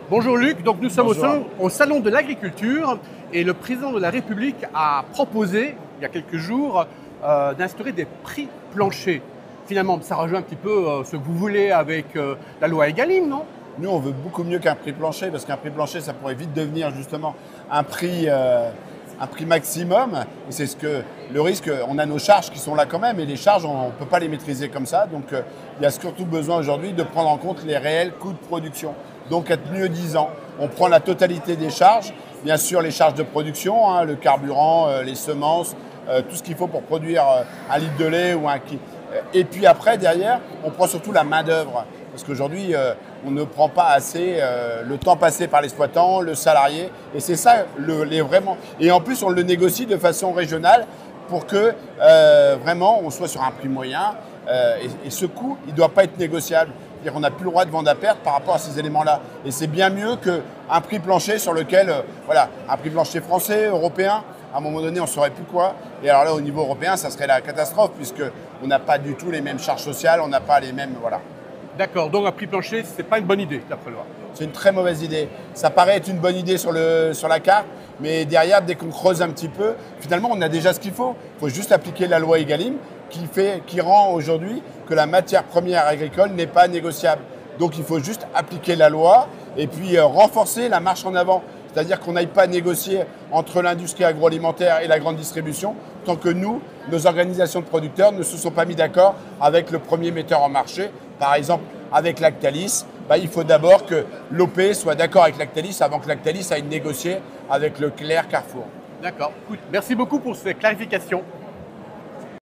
Bonjour Luc, donc nous sommes Bonjour. au salon de l'agriculture et le président de la République a proposé, il y a quelques jours, d'instaurer des prix planchers. Finalement, ça rejoint un petit peu ce que vous voulez avec la loi Egalim, non? Nous, on veut beaucoup mieux qu'un prix plancher, parce qu'un prix plancher, ça pourrait vite devenir justement un prix maximum. Et c'est le risque. On a nos charges qui sont là quand même, et les charges, on ne peut pas les maîtriser comme ça. Donc, il y a surtout besoin aujourd'hui de prendre en compte les réels coûts de production. Donc, être mieux disant. On prend la totalité des charges, bien sûr les charges de production, le carburant, les semences, tout ce qu'il faut pour produire un litre de lait ou un kilo. Et puis après, derrière, on prend surtout la main-d'œuvre. Parce qu'aujourd'hui, on ne prend pas assez le temps passé par l'exploitant, le salarié. Et c'est ça, vraiment. Et en plus, on le négocie de façon régionale pour que vraiment on soit sur un prix moyen. Et ce coût, il ne doit pas être négociable. C'est-à-dire qu'on n'a plus le droit de vendre à perte par rapport à ces éléments-là. Et c'est bien mieux qu'un prix plancher sur lequel, un prix plancher français, européen, à un moment donné, on ne saurait plus quoi. Et alors là, au niveau européen, ça serait la catastrophe, puisqu'on n'a pas du tout les mêmes charges sociales, on n'a pas les mêmes. Voilà. D'accord, donc un prix plancher, ce n'est pas une bonne idée, d'après loi. C'est une très mauvaise idée. Ça paraît être une bonne idée sur la carte, mais derrière, dès qu'on creuse un petit peu, finalement, on a déjà ce qu'il faut. Il faut juste appliquer la loi Egalim qui rend aujourd'hui que la matière première agricole n'est pas négociable. Donc il faut juste appliquer la loi et puis renforcer la marche en avant. C'est-à-dire qu'on n'aille pas négocier entre l'industrie agroalimentaire et la grande distribution tant que nous, nos organisations de producteurs ne se sont pas mis d'accord avec le premier metteur en marché. Par exemple, avec Lactalis, il faut d'abord que l'OP soit d'accord avec Lactalis avant que Lactalis aille négocier avec Leclerc, Carrefour. D'accord, écoute, merci beaucoup pour ces clarifications.